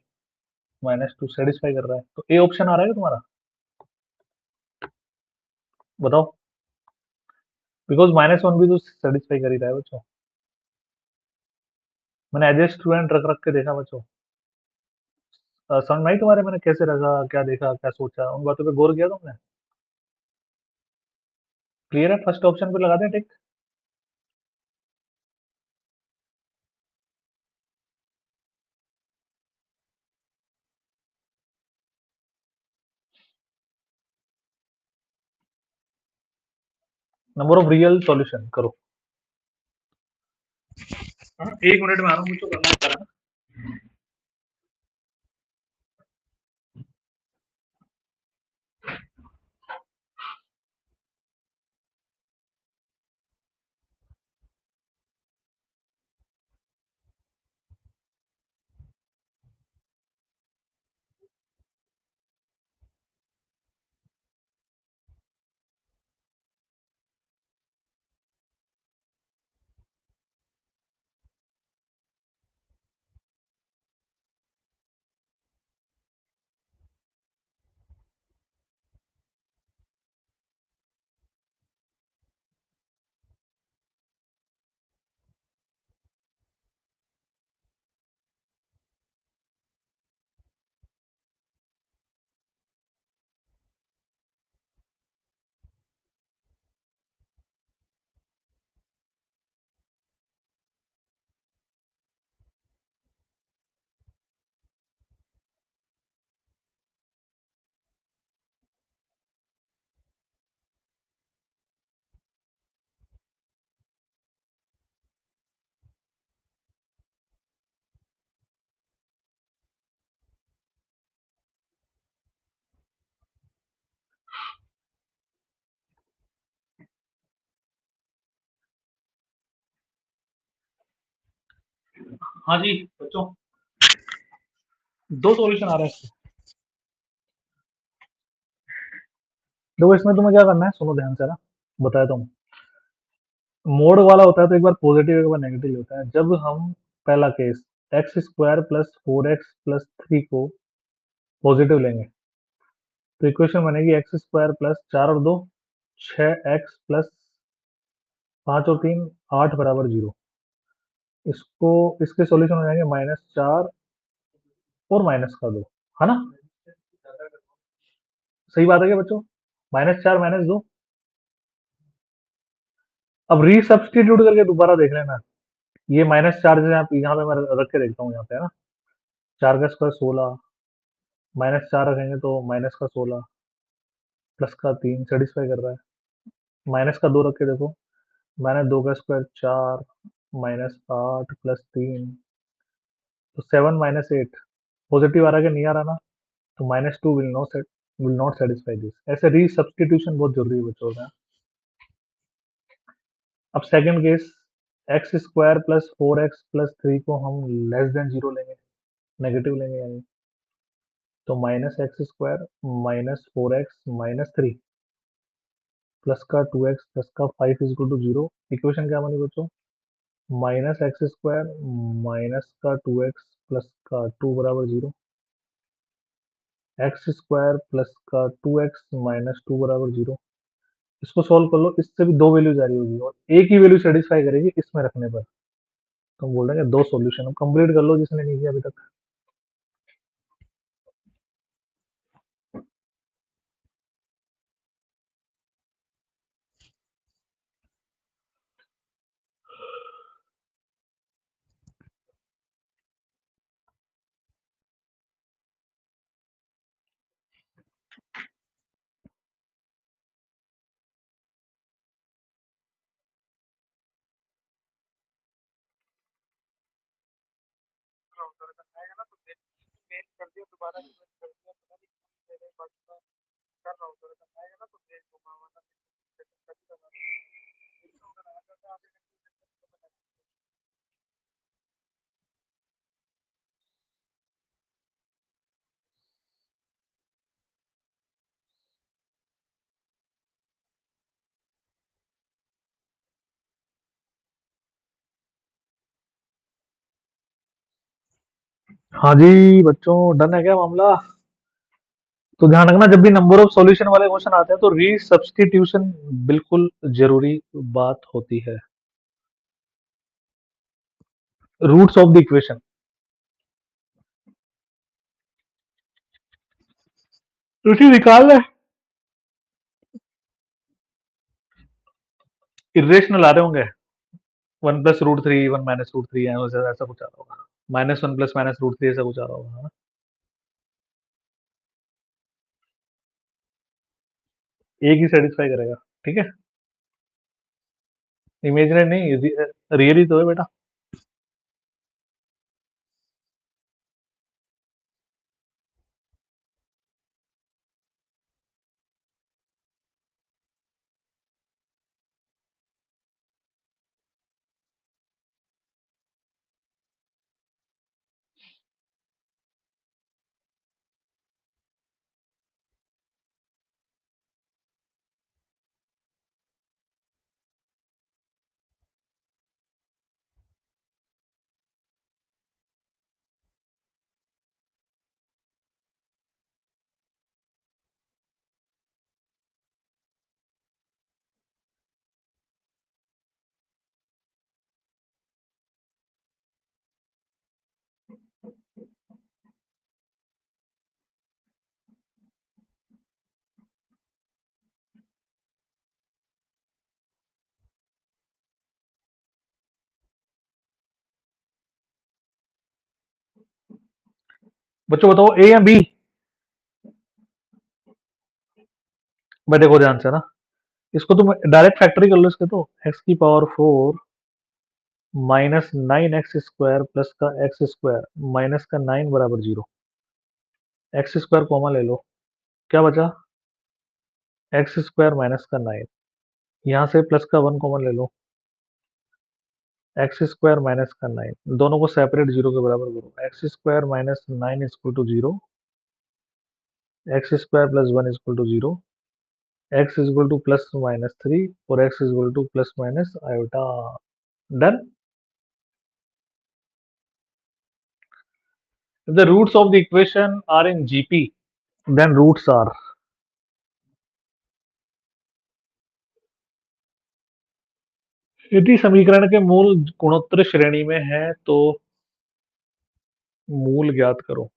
minus two satisfy कर रहा है। तो ए ऑप्शन आ रहा है तुम्हारा? बताओ। बिकॉज माइनस वन भी तो सेटिस्फाई कर ही रहा है बच्चों। मैंने एज ए स्टूडेंट रख रख के देखा बच्चों। समझ में आई तुम्हारे, मैंने कैसे रखा, क्या देखा, क्या सोचा, उन बातों पे गौर किया तुमने? क्लियर है? फर्स्ट ऑप्शन पे लगा दे टिक। नंबर ऑफ रियल सॉल्यूशन करो। हाँ, एक मिनट में आ रहा हूँ, मुझको करना है। हाँ जी बच्चों, दो सॉल्यूशन आ रहे हैं इसके। देखो इसमें तुम्हें क्या करना है, सुनो ध्यान से ना, बताया तुम। मोड वाला होता है तो एक बार पॉजिटिव एक बार नेगेटिव होता है। जब हम पहला case x square plus four x plus three को पॉजिटिव लेंगे तो इक्वेशन बनेगी एक्स स्क्वायर प्लस चार और दो छः एक्स प्लस पाँच और तीन आठ बराबर जीरो। इसको इसके सॉल्यूशन हो जाएंगे माइनस चार और माइनस का दो, है ना? सही बात है क्या बच्चों? माइनस चार माइनस दो। अब रीसब्स्टिट्यूट करके दोबारा देख लेना। ये माइनस चार जैसे यहाँ पे मैं रख के देखता हूँ, यहाँ पे है ना, चार का स्क्वायर सोलह, माइनस चार रखेंगे तो माइनस का सोलह प्लस का तीन सेटिस्फाई कर रहा है। माइनस का दो रख के देखो, माइनस दो का स्क्वायर चार माइनस आठ प्लस तीन तो सेवन माइनस एट। पॉजिटिव आ रहा है कि नहीं आ रहा ना? तो minus two will not satisfy this. ऐसे रीसब्स्टिट्यूशन बहुत जरूरी है बच्चों का। अब second case x square plus four x plus three को हम लेस देन जीरो लेंगे, नेगेटिव लेंगे यानी। तो minus x square minus four x minus three plus का टू एक्स प्लस का five is equal to zero. Equation क्या बनी बच्चों? माइनस एक्स स्क्वायर माइनस का टू एक्स प्लस का टू बराबर जीरो। एक्स स्क्वायर प्लस का टू एक्स माइनस टू बराबर जीरो। इसको सॉल्व कर लो, इससे भी दो वैल्यूज आ रही होगी और एक ही वैल्यू सेटिस्फाई करेगी इसमें रखने पर। तो हम बोल रहे हैं कि दो सॉल्यूशन कंप्लीट कर लो जिसने नहीं किया अभी तक। हाँ जी बच्चों, डन है क्या मामला? तो ध्यान रखना, जब भी नंबर ऑफ सॉल्यूशन वाले क्वेश्चन आते हैं तो रीसब्स्टिट्यूशन बिल्कुल जरूरी बात होती है। Roots of the equation Ruchi निकाल ले। इरेशनल आ रहे होंगे, one plus root three one minus root three ऐसा कुछ आ रहा होगा। Minus one plus minus root three ऐसा कुछ आ रहा होगा, है ना? एक ही सेटिस्फाई करेगा, ठीक है। इमेजिनरी नहीं, रियली तो है बेटा। बच्चों बताओ ए या बी? मैं देखो ध्यान से ना, इसको तुम डायरेक्ट फैक्टरी कर लो इसके। तो एक्स की power four minus nine x square plus का एक्स स्क्वायर माइनस का नाइन बराबर जीरो। एक्स स्क्वायर कॉमन ले लो, क्या बचा? एक्स स्क्वायर माइनस का नाइन। यहाँ से प्लस का वन कॉमन ले लो, एक्स स्क्वायर माइनस का 9, दोनों को सेपरेट जीरो के बराबर करो। X square minus 9 equal to zero, x square plus 1 equal to zero, x equal to plus minus 3 और x equal to plus minus iota. Done. If the roots of the equation are in GP, then roots are, यदि समीकरण के मूल गुणोत्तर श्रेणी में है तो मूल ज्ञात करो।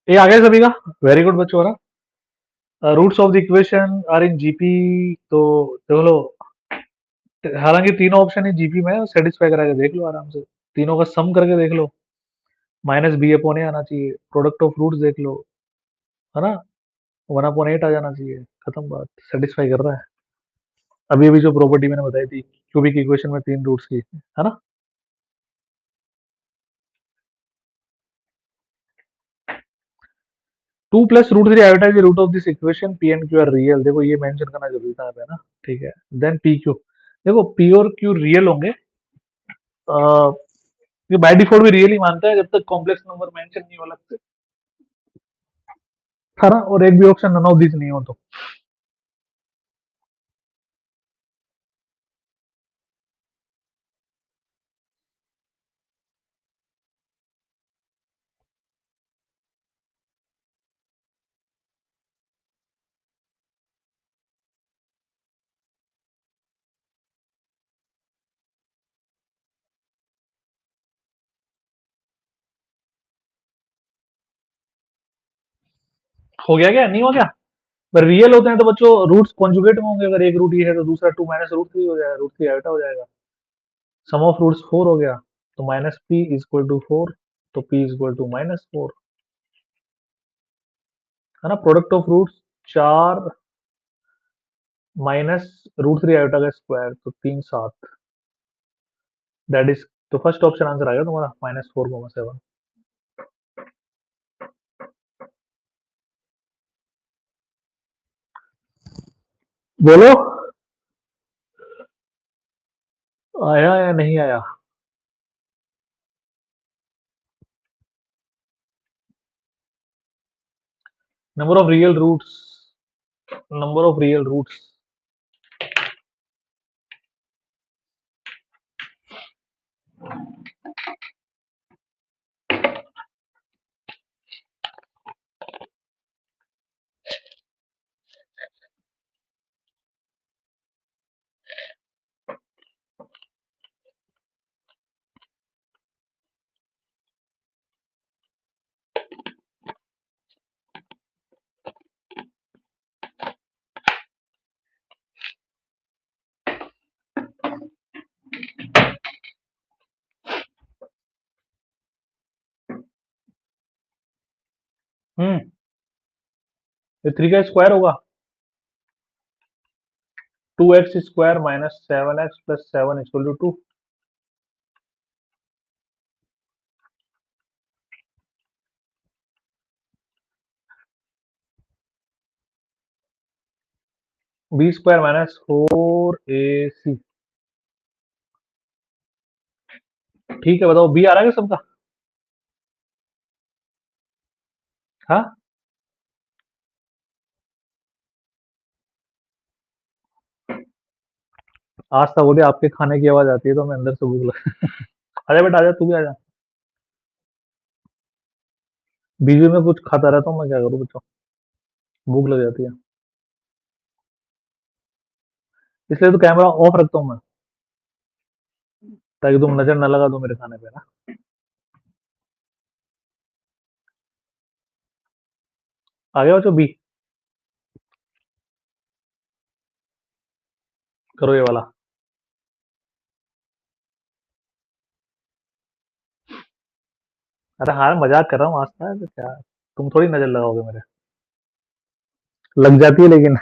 ये आ गया सभी का? वेरी गुड बच्चों। Roots of the equation are in GP. तो देख लो, हालांकि तीनों ऑप्शन ही जीपी में सेटिस्फाई करा के देख लो आराम से, तीनों का सम करके देख लो, माइनस बी अपॉन ए आना चाहिए। प्रोडक्ट ऑफ रूट्स देख लो, है ना, 1/8 आ जाना चाहिए। खत्म बात, सेटिस्फाई कर रहा है। अभी अभी जो प्रॉपर्टी मैंने बताई थी क्यूबिक इक्वेशन में तीन रूट्स की, है ना। 2 plus root 3 iota is root of this equation, p and q are real. देखो ये मेंशन करना जरूरी था यहाँ पे ना। ठीक है, देन पी क्यू, देखो पी और क्यू रियल होंगे। अ, ये बाय डिफॉल्ट भी रियल ही मानता है जब तक कॉम्प्लेक्स नंबर मेंशन नहीं हो लगते, है ना। और एक भी ऑप्शन नन ऑफ दिस नहीं हो तो हो गया क्या? नहीं हो गया? पर रियल होते हैं तो बच्चों रूट्स कॉन्जुगेट में होंगे। अगर एक रूट ये है तो दूसरा 2 माइनस रूट 3 हो जाएगा, रूट 3 आयोटा हो जाएगा। सम ऑफ रूट्स 4 हो गया, तो minus p is equal to 4, तो पी इज इक्वल टू -4, है ना। Product of roots 4 minus root 3 iota का स्क्वायर, तो 3 7, दैट इज, तो फर्स्ट ऑप्शन आंसर आ गया तुम्हारा -4,7। बोलो, आया या नहीं आया? Number of real roots, number of real roots. ये 3 का स्क्वायर होगा, 2x square minus 7x plus 7 equal to 2। B square minus 4ac। ठीक है, बताओ बी आ रहा है क्या सबका? हाँ, आज तक बोलिए आपके खाने की आवाज आती है तो मैं अंदर से भूख लग आजा बेटा, आजा, तू भी आजा। बीच बीच में कुछ खाता रहता हूँ, मैं क्या करूँ बच्चों, भूख लग जाती है। इसलिए तो कैमरा ऑफ रखता हूँ मैं, ताकि तुम नजर न लगा दो मेरे खाने पे ना। आ गया बच्चों बी, करो ये वाला। अरे हाँ, मजाक कर रहा हूँ, आस्था है तो क्या, तुम थोड़ी नजर लगाओगे मेरे। लग जाती है लेकिन।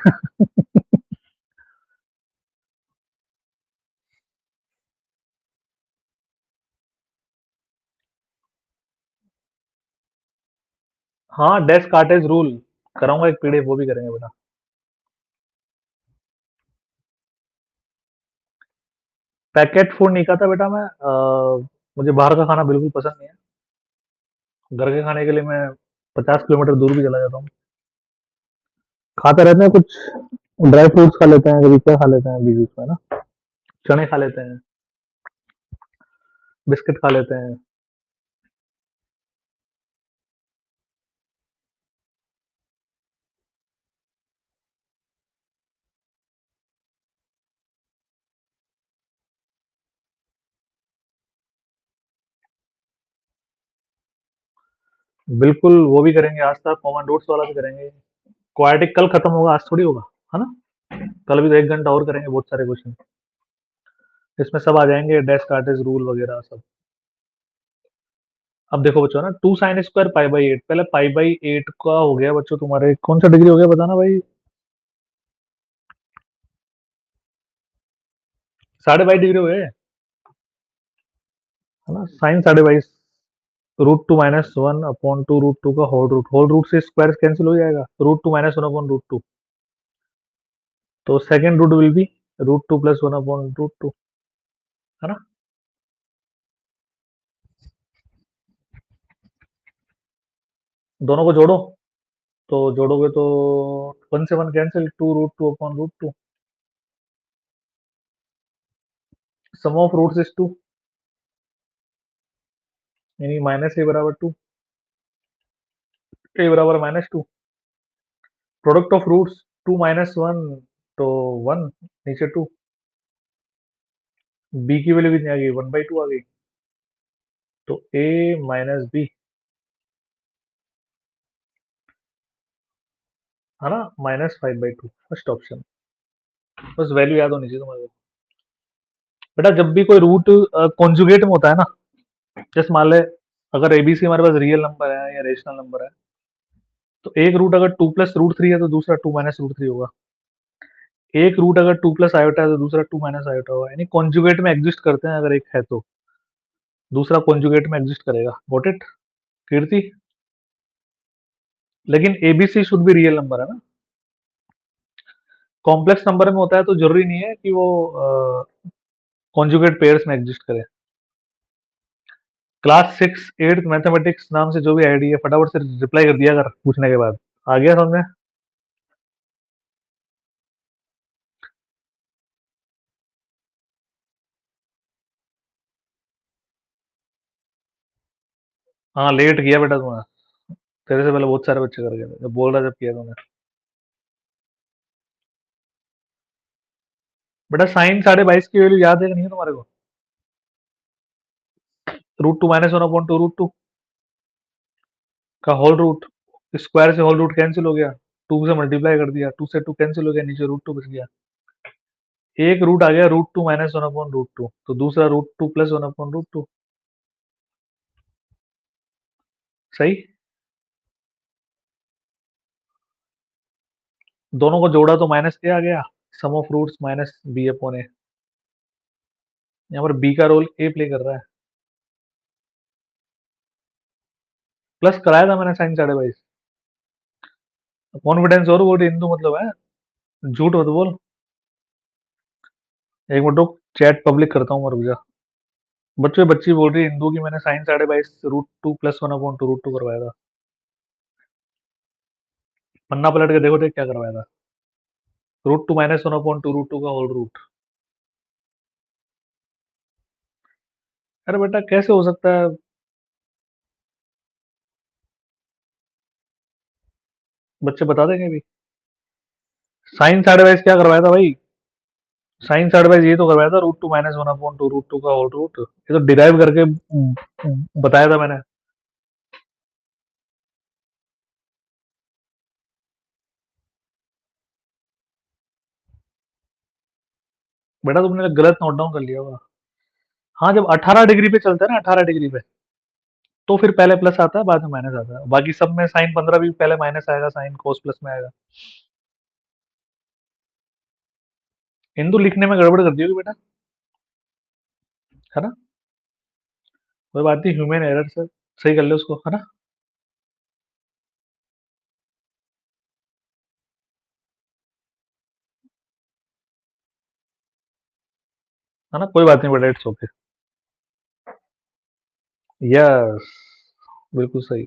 हाँ, डेस्क कार्टेज रूल कराऊंगा, एक पीडीएफ वो भी करेंगे बेटा। पैकेट फूड नहीं खाता बेटा मैं, मुझे बाहर का खाना बिल्कुल पसंद नहीं है। घर के खाने के लिए मैं 50 किलोमीटर दूर भी चला जाता हूँ। खाते रहते हैं कुछ, ड्राई फ्रूट्स खा लेते हैं, कभी क्या खा लेते हैं बीच बीच में ना, चने खा लेते हैं, बिस्किट खा लेते हैं। बिल्कुल वो भी करेंगे, आज तक कॉमन रूट्स वाला भी करेंगे। क्वाड्रेटिक कल खत्म होगा, आज थोड़ी होगा, है ना? कल भी तो 1 घंटा और करेंगे, बहुत सारे क्वेश्चन इसमें सब आ जाएंगे, डेस्क कार्टेज रूल वगैरह सब। अब देखो बच्चों ना, 2 sin² पाई/8, पहले पाई/8 का हो गया बच्चों, तुम्हारे कौन सा डिग्री हो गया बताना भाई? 22.5 डिग्री हो गए, है ना? साइन 22.5, √2 - 1/2 √2 का होल रूट से स्क्वायर कैंसिल हो जाएगा, √2 - 1/√2। तो सेकेंड रूट विल बी √2 + 1/√2, है ना? दोनों को जोड़ो, तो जोड़ोगे तो 1 से 1 cancel, 2 √2/√2। Sum of roots is 2, यानी -a = 2, a = -2। Product of roots 2 - 1, तो 1, नीचे 2। बी की वैल्यू कितनी आ गई, 1/2 आ गई, तो a - b, है ना? -5/2, फर्स्ट ऑप्शन। बस वैल्यू याद होनी चाहिए तुम्हारे को। बेटा जब भी कोई रूट कॉन्जुगेट में होता है ना, जैसे मान ले अगर एबीसी हमारे पास रियल नंबर है या रेशनल नंबर है, तो एक रूट अगर 2 + √3 है तो दूसरा 2 - √3 होगा। एक रूट अगर 2 + i है तो दूसरा 2 - i होगा, यानी कॉन्जुगेट में एग्जिस्ट करते हैं, अगर एक है तो दूसरा कॉन्जुगेट में एग्जिस्ट करेगा। गॉट इट कीर्ति? लेकिन ABC should be real number, है ना? कॉम्प्लेक्स नंबर में होता है तो जरूरी नहीं है कि वो कॉन्जुगेट पेयर्स में एग्जिस्ट करे। क्लास 6 8 मैथमेटिक्स नाम से जो भी आईडी है, फटाफट से रिप्लाई कर दिया कर पूछने के बाद। आ गया समझ में? हाँ, लेट किया बेटा तूने, तेरे से पहले बहुत सारे बच्चे कर गए थे, जब बोल रहा जब किया तूने। बेटा साइन 22.5 की वैल्यू याद है कि नहीं है तुम्हारे को? √2 - 1/√2 का होल रूट, स्क्वायर से होल रूट कैंसिल हो गया, 2 से मल्टीप्लाई कर दिया, 2 से 2 कैंसिल हो गया, नीचे √2 बच गया। एक रूट आ गया √2 - 1/√2, तो दूसरा √2 + 1/√2। सही। दोनों को जोड़ा तो -a आ गया, सम ऑफ रूट्स -b/a। यहाँ पर बी का रोल ए प्ले कर रहा है। प्लस कराया था मैंने साइन 22.5, कॉन्फिडेंस और वो हिंदू मतलब है। झूठ मत बोल। एक मिनट रुक, चैट पब्लिक करता हूँ, रुक जा। बच्चे बच्ची बोल रही है हिंदू की, मैंने साइन 22.5 √2 + 1/√2 करवाया था। पन्ना पलट के देखो देख क्या करवाया था। √2 - 1/√2 का होल रूट। अरे बेटा कैसे हो सकता है? बच्चे बता देंगे भी। साइन 22.5 क्या करवाया था भाई? साइन 22.5 ये तो करवाया था, √2 - 1/√2 का होल रूट। ये तो डिराइव करके बताया था मैंने। बेटा तुमने गलत नोट डाउन कर लिया होगा। हाँ, जब 18 डिग्री पे चलता है ना, 18 डिग्री पे, तो फिर पहले प्लस आता है, बाद में माइनस आता है। बाकी सब में साइन 15 भी पहले माइनस आएगा, साइन कोस प्लस में आएगा। हिंदू लिखने में गड़बड़ कर दी होगी बेटा, है ना? कोई बात नहीं, ह्यूमन एरर से सही कर ले उसको, है ना? है ना, कोई बात नहीं बेटा, इट्स ओके। यस, बिल्कुल सही।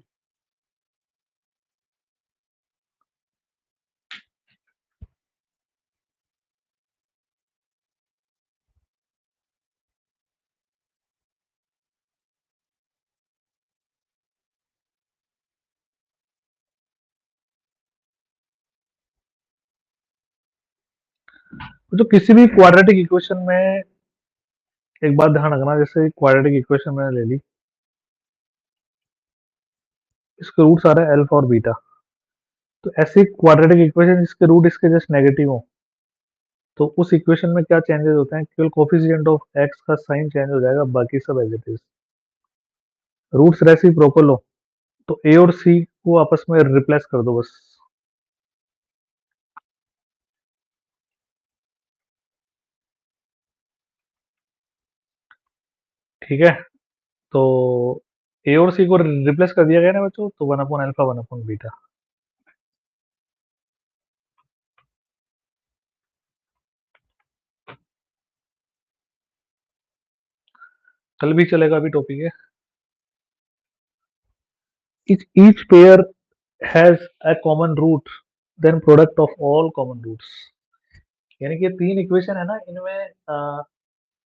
तो किसी भी क्वाड्रेटिक इक्वेशन में एक बात ध्यान रखना, जैसे क्वाड्रेटिक इक्वेशन मैंने ले ली, इसके रूट्स आ रहे हैं अल्फा और बीटा। तो ऐसी क्वाड्रेटिक इक्वेशन जिसके रूट इसके जस्ट नेगेटिव हो, तो उस इक्वेशन में क्या चेंजेस होते हैं? केवल कोफिशिएंट ऑफ एक्स का साइन चेंज हो जाएगा, बाकी सब as it is. Roots reciprocal हो तो ए और सी को आपस में रिप्लेस कर दो बस। ठीक है, तो ए और सी को रिप्लेस कर दिया गया ना बच्चों, तो 1/अल्फा 1/बीटा। कल भी चलेगा, अभी टॉपिक है। each pair has a common root, then product of all common roots। यानी कि तीन इक्वेशन है ना, इनमें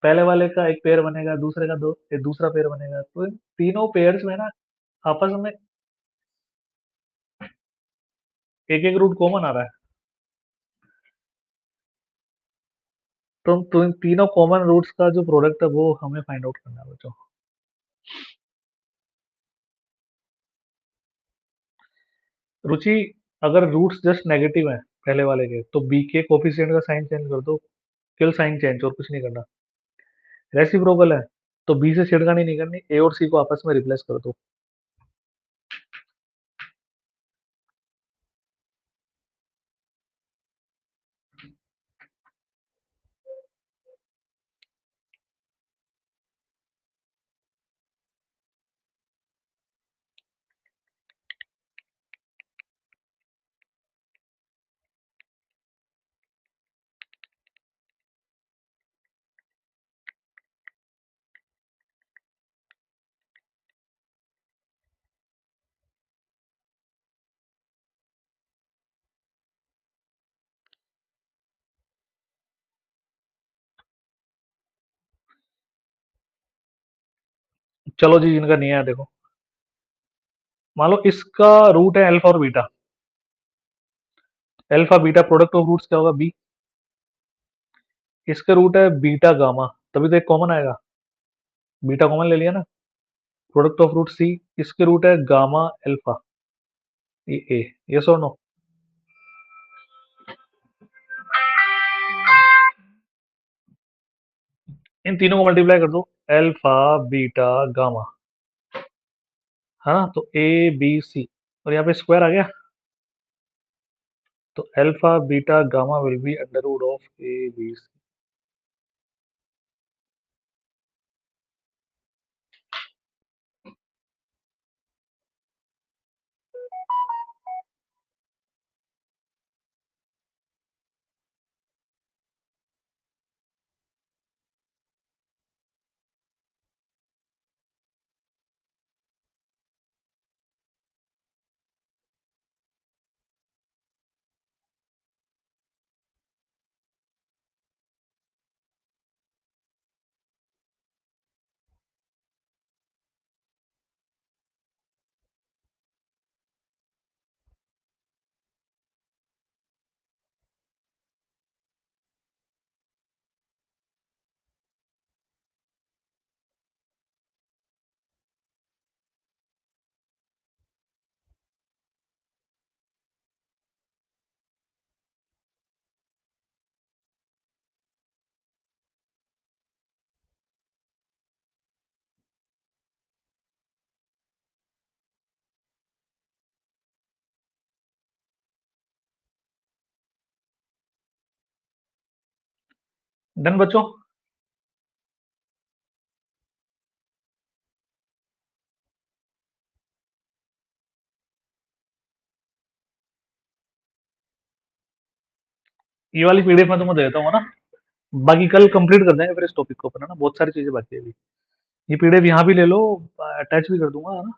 पहले वाले का एक पेयर बनेगा, दूसरे का दो दूसरा पेयर बनेगा, तो इन तीनों पेयर्स में ना आपस में एक एक रूट कॉमन आ रहा है। तो इन तीनों कॉमन रूट्स का जो प्रोडक्ट है वो हमें फाइंड आउट करना है बच्चों। रुचि, अगर रूट्स जस्ट नेगेटिव हैं पहले वाले के, तो बी के कोफिशिएंट का साइन चेंज कर दो, केवल साइन चेंज, और कुछ नहीं करना। रेसिप्रोकल है तो बी से छेड़खानी नहीं करनी, ए और सी को आपस में रिप्लेस कर दो। चलो जी, इनका नहीं है, देखो। मान लो इसका रूट है अल्फा और beta. Alpha beta product of roots क्या होगा? बी। इसका रूट है बीटा गामा, तभी तो एक कॉमन आएगा। बीटा कॉमन ले लिया ना। प्रोडक्ट ऑफ रूट सी, इसके रूट है गामा अल्फा, ये ए। यस और नो? इन तीनों को मल्टीप्लाई कर दो, अल्फा बीटा गामा, है ना? तो ए बी सी, और यहाँ पे स्क्वायर आ गया, तो alpha beta gamma will be under root of a b c. Done बच्चों? ये वाली पीडीएफ मैं तुम्हें देता हूँ ना, बाकी कल कंप्लीट कर देंगे फिर इस टॉपिक को, ऊपर है ना, बहुत सारी चीजें बाकी है अभी। ये पीडीएफ यहाँ भी ले लो, अटैच भी कर दूंगा, है ना।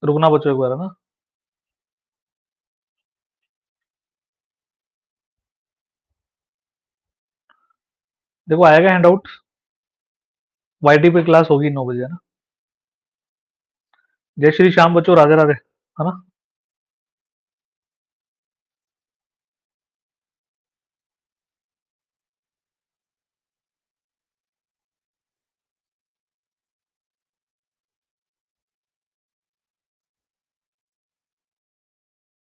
रुकना बच्चों एक बार, है ना। देखो आएगा हैंड आउट, वाईटी पे क्लास होगी 9 बजे, है ना। जय श्री श्याम बच्चों, राधे राधे, है ना।